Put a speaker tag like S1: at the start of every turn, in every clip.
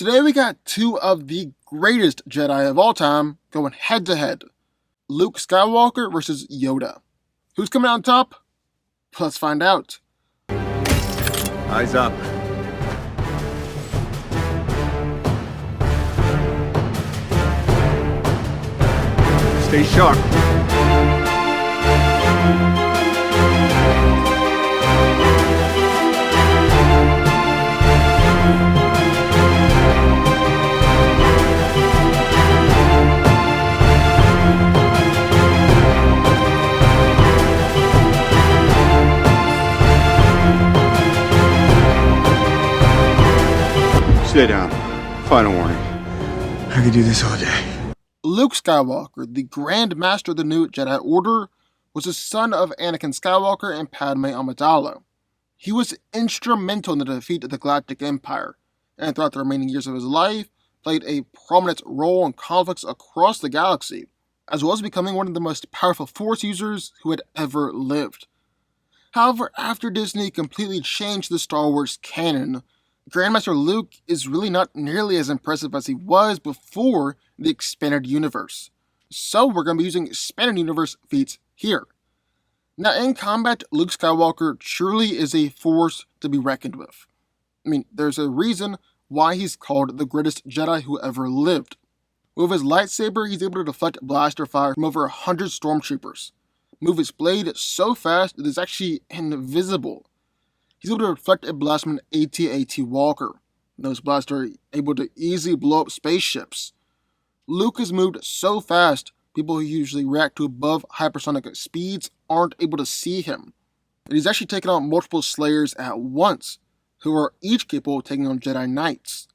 S1: Today we got two of the greatest Jedi of all time going head to head. Luke Skywalker versus Yoda. Who's coming out on top? Let's find out.
S2: Eyes up. Stay sharp. Stay down. Final warning. I could do this all day.
S1: Luke Skywalker, the Grandmaster of the new Jedi Order, was the son of Anakin Skywalker and Padme Amidala. He was instrumental in the defeat of the Galactic Empire, and throughout the remaining years of his life, played a prominent role in conflicts across the galaxy, as well as becoming one of the most powerful Force users who had ever lived. However, after Disney completely changed the Star Wars canon, Grandmaster Luke is really not nearly as impressive as he was before the Expanded Universe. So we're going to be using Expanded Universe feats here. Now in combat, Luke Skywalker truly is a force to be reckoned with. There's a reason why he's called the greatest Jedi who ever lived. With his lightsaber, he's able to deflect blaster fire from over 100 stormtroopers, move his blade so fast that it's actually invisible. He's able to deflect a blast from an AT-AT Walker. Those blasts are able to easily blow up spaceships. Luke has moved so fast, people who usually react to above hypersonic speeds aren't able to see him. And he's actually taken on multiple Slayers at once, who are each capable of taking on Jedi Knights.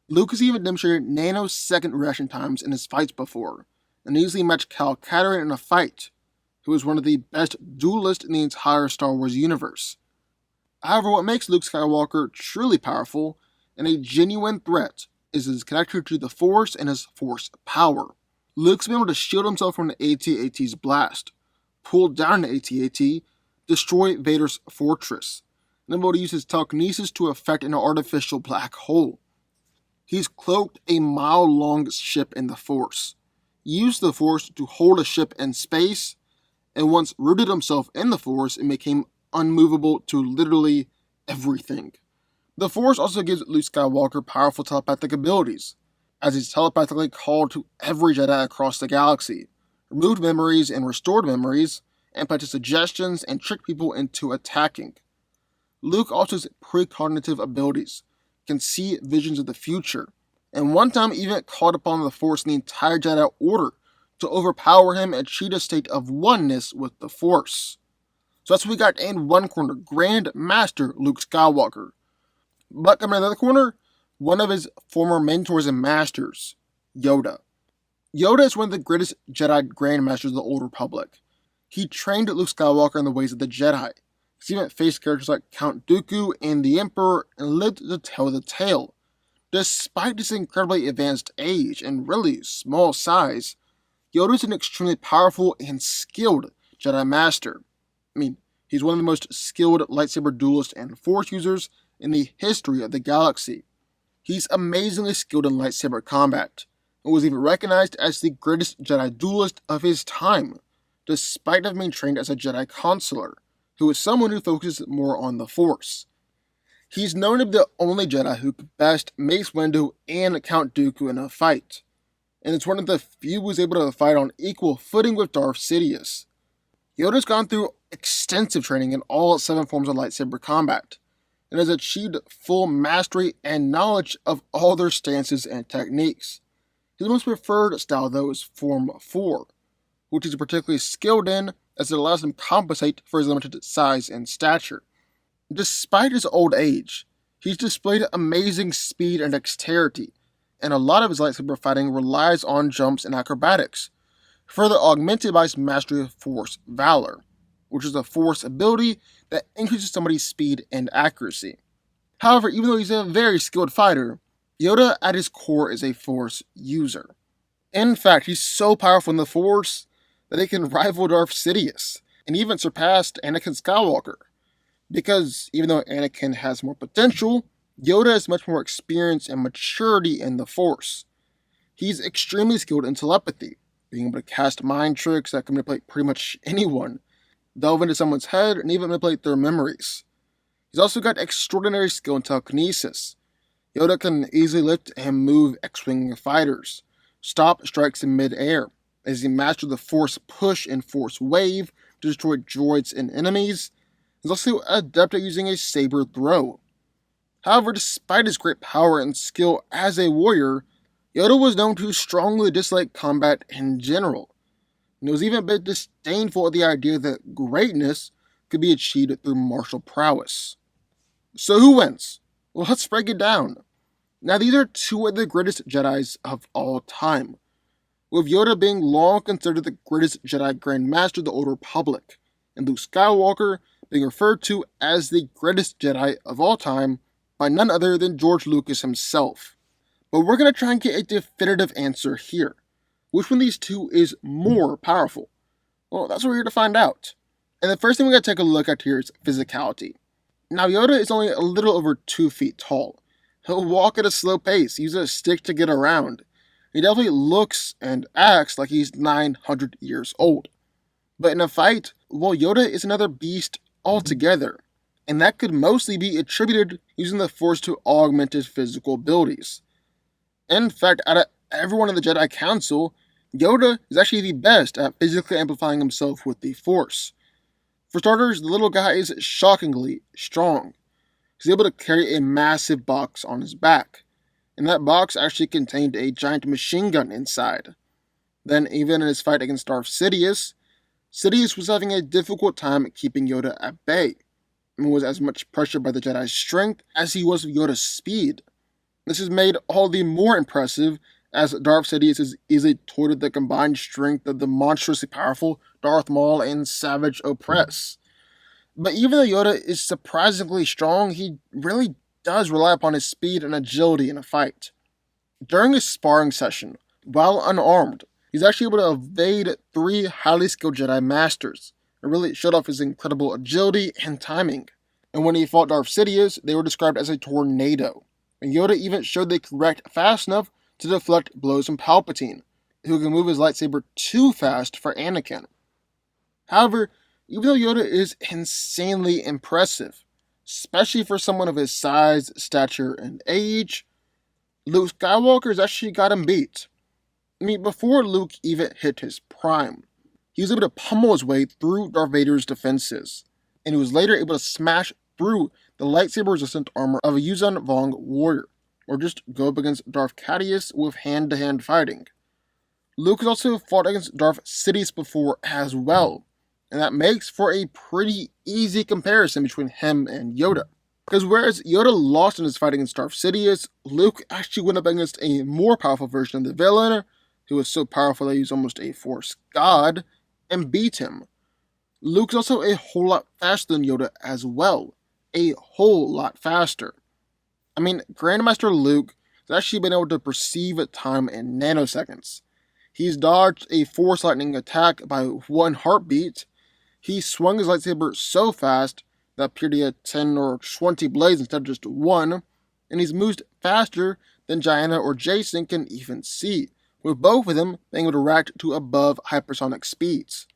S1: Luke has even demonstrated nanosecond reaction times in his fights before, and easily matched Cal Katarn in a fight, who is one of the best duelists in the entire Star Wars universe. However, what makes Luke Skywalker truly powerful and a genuine threat is his connection to the Force and his Force power. Luke's been able to shield himself from the AT-AT's blast, pull down the AT-AT, destroy Vader's fortress, and able to use his telekinesis to affect an artificial black hole. He's cloaked a mile-long ship in the Force, used the Force to hold a ship in space, and once rooted himself in the Force and became unmovable to literally everything. The Force also gives Luke Skywalker powerful telepathic abilities, as he's telepathically called to every Jedi across the galaxy, removed memories and restored memories, and planted suggestions and tricked people into attacking. Luke also has precognitive abilities, can see visions of the future, and one time even called upon the Force and the entire Jedi Order to overpower him and achieve a state of oneness with the Force. So that's what we got in one corner, Grandmaster Luke Skywalker. But coming in another corner, one of his former mentors and masters, Yoda. Yoda is one of the greatest Jedi Grandmasters of the Old Republic. He trained Luke Skywalker in the ways of the Jedi. He's even faced characters like Count Dooku and the Emperor and lived to tell the tale. Despite his incredibly advanced age and really small size, Yoda is an extremely powerful and skilled Jedi Master. He's one of the most skilled lightsaber duelists and Force users in the history of the galaxy. He's amazingly skilled in lightsaber combat, and was even recognized as the greatest Jedi duelist of his time, despite having been trained as a Jedi consular, who is someone who focuses more on the Force. He's known to be the only Jedi who could best Mace Windu and Count Dooku in a fight, and it's one of the few who was able to fight on equal footing with Darth Sidious. Yoda's gone through extensive training in all 7 forms of lightsaber combat, and has achieved full mastery and knowledge of all their stances and techniques. His most preferred style, though, is Form 4, which he's particularly skilled in as it allows him to compensate for his limited size and stature. Despite his old age, he's displayed amazing speed and dexterity, and a lot of his lightsaber fighting relies on jumps and acrobatics, further augmented by his mastery of Force Valor, which is a Force ability that increases somebody's speed and accuracy. However, even though he's a very skilled fighter, Yoda at his core is a Force user. In fact, he's so powerful in the Force that he can rival Darth Sidious, and even surpassed Anakin Skywalker. Because even though Anakin has more potential, Yoda has much more experience and maturity in the Force. He's extremely skilled in telepathy, being able to cast mind tricks that can manipulate pretty much anyone, delve into someone's head, and even manipulate their memories. He's also got extraordinary skill in telekinesis. Yoda can easily lift and move X-Wing fighters, stop strikes in mid-air, as he mastered the Force push and Force wave to destroy droids and enemies. He's also adept at using a saber throw. However, despite his great power and skill as a warrior, Yoda was known to strongly dislike combat in general, and was even a bit disdainful of the idea that greatness could be achieved through martial prowess. So who wins? Well, let's break it down. Now, these are two of the greatest Jedis of all time, with Yoda being long considered the greatest Jedi Grandmaster of the Old Republic, and Luke Skywalker being referred to as the greatest Jedi of all time by none other than George Lucas himself. But we're going to try and get a definitive answer here. Which one of these two is more powerful? Well, that's what we're here to find out. And the first thing we're going to take a look at here is physicality. Now, Yoda is only a little over 2 feet tall. He'll walk at a slow pace, use a stick to get around. He definitely looks and acts like he's 900 years old. But in a fight, well, Yoda is another beast altogether, and that could mostly be attributed using the Force to augment his physical abilities. In fact, out of everyone in the Jedi Council, Yoda is actually the best at physically amplifying himself with the Force. For starters, the little guy is shockingly strong. He's able to carry a massive box on his back, and that box actually contained a giant machine gun inside. Then, even in his fight against Darth Sidious, Sidious was having a difficult time keeping Yoda at bay, and was as much pressured by the Jedi's strength as he was of Yoda's speed. This is made all the more impressive as Darth Sidious is easily toyed with the combined strength of the monstrously powerful Darth Maul and Savage Opress. But even though Yoda is surprisingly strong, he really does rely upon his speed and agility in a fight. During a sparring session, while unarmed, he's actually able to evade 3 highly skilled Jedi Masters. It really showed off his incredible agility and timing. And when he fought Darth Sidious, they were described as a tornado. And Yoda even showed they could react fast enough to deflect blows from Palpatine, who can move his lightsaber too fast for Anakin. However, even though Yoda is insanely impressive, especially for someone of his size, stature, and age, Luke Skywalker's actually got him beat. I mean, before Luke even hit his prime, he was able to pummel his way through Darth Vader's defenses, and he was later able to smash through the lightsaber-resistant armor of a Yuuzhan Vong warrior, or just go up against Darth Cassius with hand-to-hand fighting. Luke has also fought against Darth Sidious before as well, and that makes for a pretty easy comparison between him and Yoda. Because whereas Yoda lost in his fight against Darth Sidious, Luke actually went up against a more powerful version of the villain, who was so powerful that he was almost a Force god, and beat him. Luke's also a whole lot faster than Yoda as well. A whole lot faster. I mean, Grandmaster Luke has actually been able to perceive time in nanoseconds. He's dodged a Force lightning attack by 1 heartbeat. He swung his lightsaber so fast that appeared he had 10 or 20 blades instead of just 1, and he's moved faster than Jaina or Jason can even see, with both of them being able to react to above hypersonic speeds.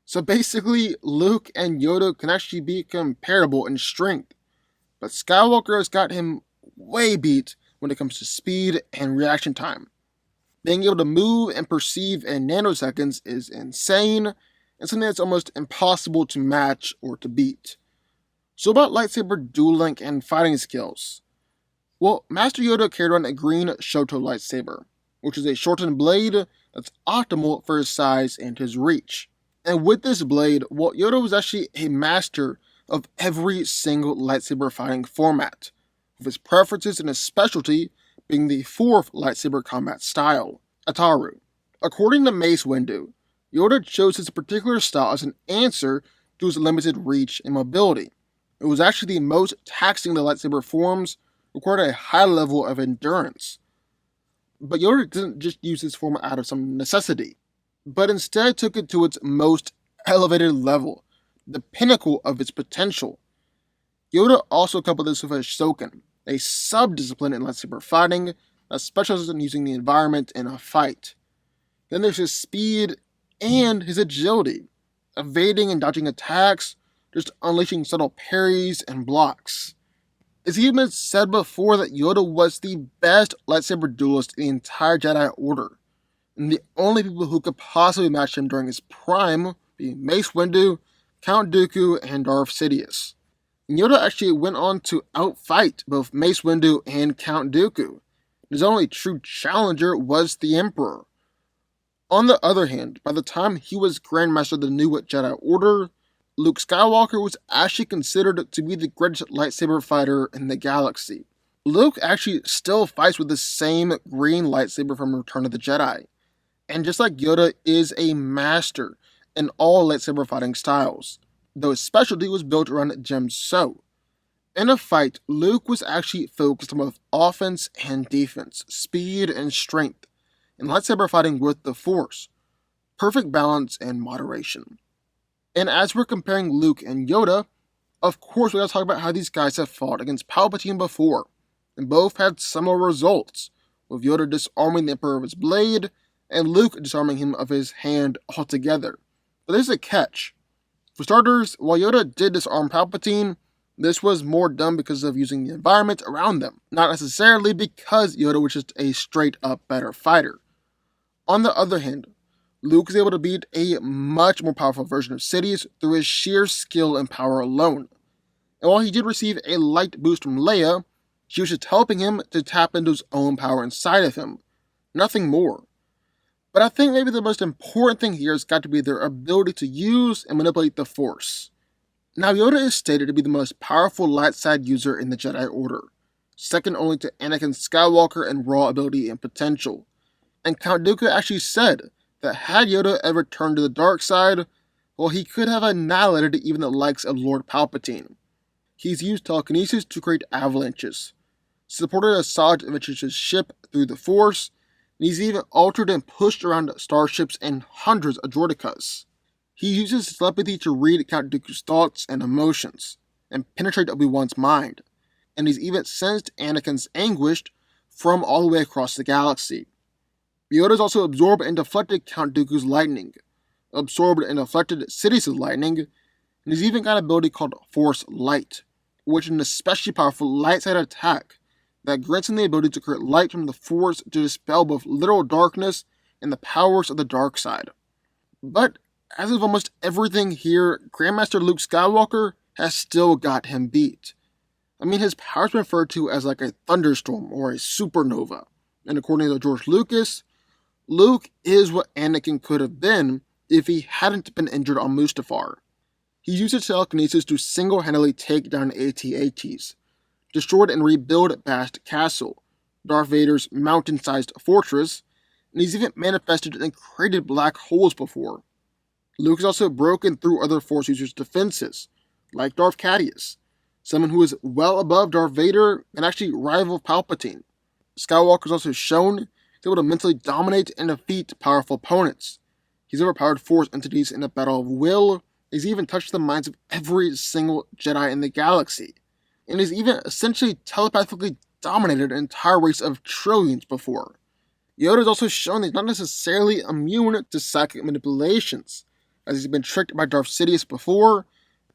S1: So basically, Luke and Yoda can actually be comparable in strength, but Skywalker has got him way beat when it comes to speed and reaction time. Being able to move and perceive in nanoseconds is insane, and something that's almost impossible to match or to beat. So about lightsaber dueling and fighting skills. Well, Master Yoda carried around a green Shoto lightsaber, which is a shortened blade that's optimal for his size and his reach. And with this blade, well, Yoda was actually a master of every single lightsaber fighting format, with his preferences and his specialty being the 4th lightsaber combat style, Ataru. According to Mace Windu, Yoda chose his particular style as an answer to his limited reach and mobility. It was actually the most taxing of the lightsaber forms, required a high level of endurance. But Yoda didn't just use this form out of some necessity, but instead took it to its most elevated level, the pinnacle of its potential. Yoda also coupled this with a Shoken, a sub-discipline in lightsaber fighting that specializes in using the environment in a fight. Then there's his speed and his agility, evading and dodging attacks, just unleashing subtle parries and blocks. It's even been said before that Yoda was the best lightsaber duelist in the entire Jedi Order, and the only people who could possibly match him during his prime being Mace Windu, Count Dooku, and Darth Sidious. And Yoda actually went on to outfight both Mace Windu and Count Dooku. His only true challenger was the Emperor. On the other hand, by the time he was Grandmaster of the new Jedi Order, Luke Skywalker was actually considered to be the greatest lightsaber fighter in the galaxy. Luke actually still fights with the same green lightsaber from Return of the Jedi, and just like Yoda is a master in all lightsaber fighting styles, though his specialty was built around Gem So. In a fight, Luke was actually focused on both offense and defense, speed and strength, and lightsaber fighting with the Force, perfect balance and moderation. And as we're comparing Luke and Yoda, of course we gotta talk about how these guys have fought against Palpatine before, and both had similar results, with Yoda disarming the Emperor of his blade, and Luke disarming him of his hand altogether. But there's a catch. For starters, while Yoda did disarm Palpatine, this was more done because of using the environment around them, not necessarily because Yoda was just a straight up better fighter. On the other hand, Luke is able to beat a much more powerful version of Sidious through his sheer skill and power alone. And while he did receive a light boost from Leia, she was just helping him to tap into his own power inside of him. Nothing more. But I think maybe the most important thing here has got to be their ability to use and manipulate the Force. Now, Yoda is stated to be the most powerful light side user in the Jedi Order, second only to Anakin Skywalker in raw ability and potential. And Count Dooku actually said that had Yoda ever turned to the dark side, well, he could have annihilated even the likes of Lord Palpatine. He's used telekinesis to create avalanches, supported Asajj Ventress's ship through the Force, and he's even altered and pushed around starships and hundreds of droidekas. He uses telepathy to read Count Dooku's thoughts and emotions, and penetrate Obi-Wan's mind, and he's even sensed Anakin's anguish from all the way across the galaxy. Yoda's also absorbed and deflected Count Dooku's lightning, absorbed and deflected Sidious's lightning, and he's even got an ability called Force Light, which is an especially powerful light side attack that grants him the ability to create light from the Force to dispel both literal darkness and the powers of the dark side. But as with almost everything here, Grandmaster Luke Skywalker has still got him beat. I mean, his power's been referred to as like a thunderstorm or a supernova, and according to George Lucas, Luke is what Anakin could have been if he hadn't been injured on Mustafar. He uses telekinesis to single-handedly take down AT-ATs, destroyed and rebuild Bast Castle, Darth Vader's mountain-sized fortress, and he's even manifested and created black holes before. Luke has also broken through other Force users' defenses, like Darth Cassius, someone who is well above Darth Vader and actually rival Palpatine. Skywalker's also shown he's able to mentally dominate and defeat powerful opponents. He's overpowered Force entities in a battle of will. He's even touched the minds of every single Jedi in the galaxy. And he's even essentially telepathically dominated an entire race of trillions before. Yoda has also shown that he's not necessarily immune to psychic manipulations, as he's been tricked by Darth Sidious before,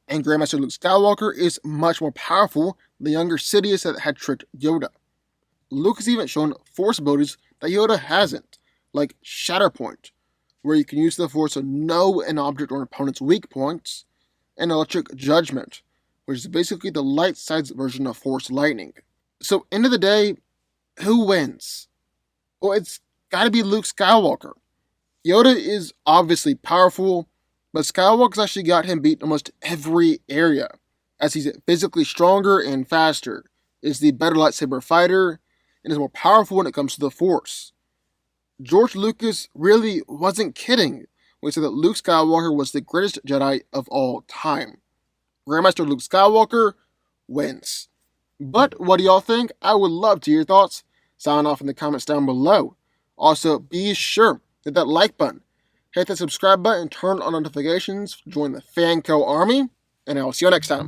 S1: and Grandmaster Luke Skywalker is much more powerful than the younger Sidious that had tricked Yoda. Luke has even shown Force abilities that Yoda hasn't, like Shatterpoint, where you can use the Force to know an object or an opponent's weak points, and Electric Judgment, which is basically the light side's version of Force Lightning. So, end of the day, who wins? Well, it's gotta be Luke Skywalker. Yoda is obviously powerful, but Skywalker's actually got him beat in almost every area, as he's physically stronger and faster, is the better lightsaber fighter, and is more powerful when it comes to the Force. George Lucas really wasn't kidding when he said that Luke Skywalker was the greatest Jedi of all time. Grandmaster Luke Skywalker wins. But what do y'all think? I would love to hear your thoughts. Sign off in the comments down below. Also, be sure to hit that like button, hit that subscribe button, turn on notifications, join the Fanco Army, and I'll see you next time.